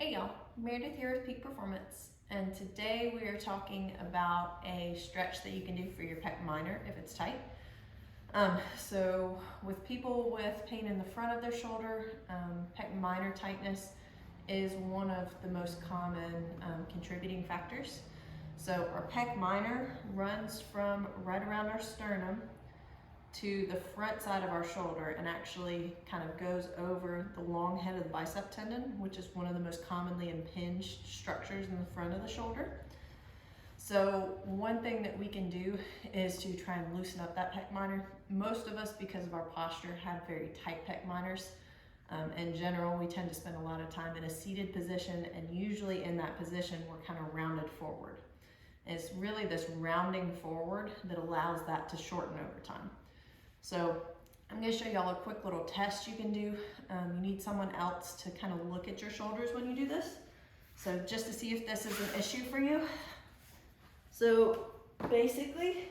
Hey y'all, Meredith here with Peak Performance, and today we are talking about a stretch that you can do for your pec minor if it's tight. So with people with pain in the front of their shoulder, pec minor tightness is one of the most common contributing factors. So our pec minor runs from right around our sternum to the front side of our shoulder and actually kind of goes over the long head of the bicep tendon, which is one of the most commonly impinged structures in the front of the shoulder. So one thing that we can do is to try and loosen up that pec minor. Most of us, because of our posture, have very tight pec minors. In general, we tend to spend a lot of time in a seated position, and usually in that position, we're kind of rounded forward. And it's really this rounding forward that allows that to shorten over time. So I'm going to show y'all a quick little test you can do. You need someone else to kind of look at your shoulders when you do this. So just to see if this is an issue for you. So basically,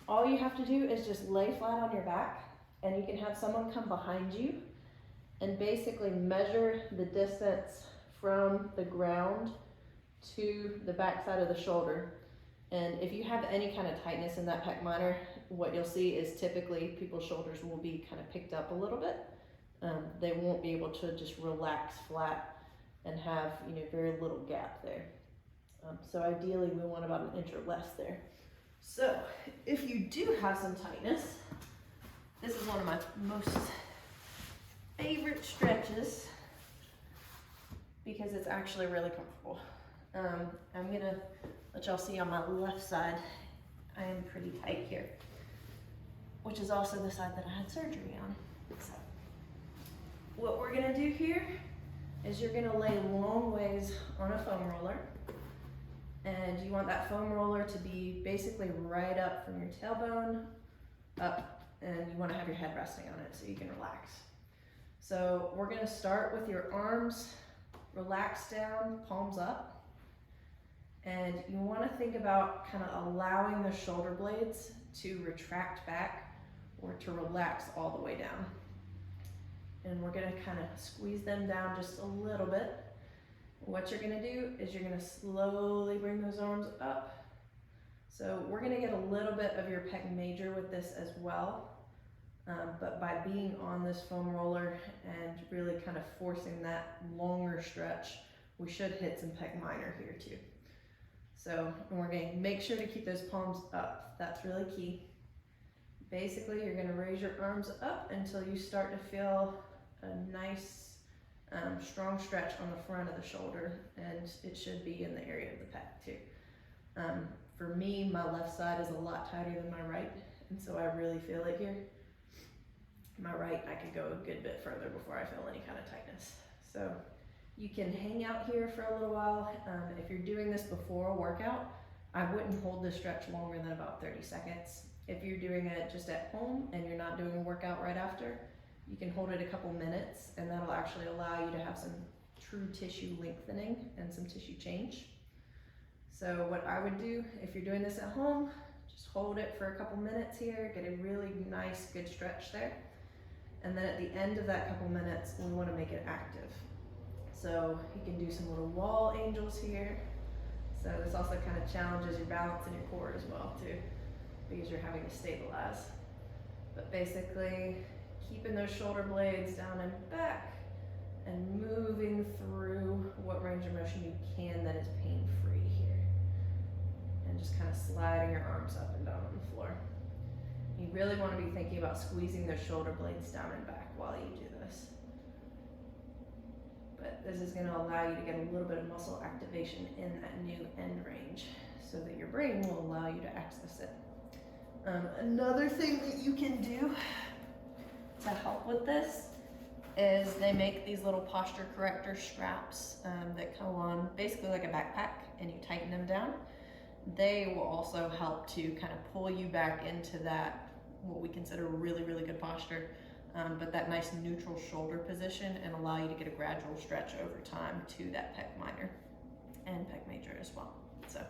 all you have to do is just lay flat on your back, and you can have someone come behind you and basically measure the distance from the ground to the back side of the shoulder. And if you have any kind of tightness in that pec minor, what you'll see is typically people's shoulders will be kind of picked up a little bit. They won't be able to just relax flat and have very little gap there. So ideally we want about an inch or less there. So if you do have some tightness, this is one of my most favorite stretches because it's actually really comfortable. I'm gonna let y'all see on my left side, I am pretty tight here, which is also the side that I had surgery on. So what we're gonna do here is you're gonna lay long ways on a foam roller, and you want that foam roller to be basically right up from your tailbone up, and you wanna have your head resting on it so you can relax. So we're gonna start with your arms relaxed down, palms up. And you want to think about kind of allowing the shoulder blades to retract back or to relax all the way down. And we're going to kind of squeeze them down just a little bit. What you're going to do is you're going to slowly bring those arms up. So we're going to get a little bit of your pec major with this as well. But by being on this foam roller and really kind of forcing that longer stretch, we should hit some pec minor here too. So we're going to make sure to keep those palms up. That's really key. Basically, you're going to raise your arms up until you start to feel a nice, strong stretch on the front of the shoulder, and it should be in the area of the pec too. For me, my left side is a lot tighter than my right, and so I really feel it here. My right, I could go a good bit further before I feel any kind of tightness. So you can hang out here for a little while. If you're doing this before a workout, I wouldn't hold this stretch longer than about 30 seconds. If you're doing it just at home and you're not doing a workout right after, you can hold it a couple minutes, and that'll actually allow you to have some true tissue lengthening and some tissue change. So what I would do if you're doing this at home, just hold it for a couple minutes here, get a really nice, good stretch there. And then at the end of that couple minutes, we want to make it active. So you can do some little wall angels here. So this also kind of challenges your balance and your core as well too, because you're having to stabilize. But basically, keeping those shoulder blades down and back and moving through what range of motion you can that is pain-free here. And just kind of sliding your arms up and down on the floor. You really want to be thinking about squeezing those shoulder blades down and back while you do this. But this is going to allow you to get a little bit of muscle activation in that new end range so that your brain will allow you to access it. Another thing that you can do to help with this is they make these little posture corrector straps that go on basically like a backpack, and you tighten them down. They will also help to kind of pull you back into that, what we consider really, really good posture. But that nice neutral shoulder position, and allow you to get a gradual stretch over time to that pec minor and pec major as well. So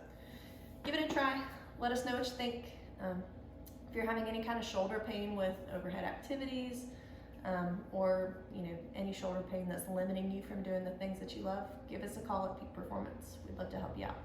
give it a try. Let us know what you think. If you're having any kind of shoulder pain with overhead activities, or any shoulder pain that's limiting you from doing the things that you love, give us a call at Peak Performance. We'd love to help you out.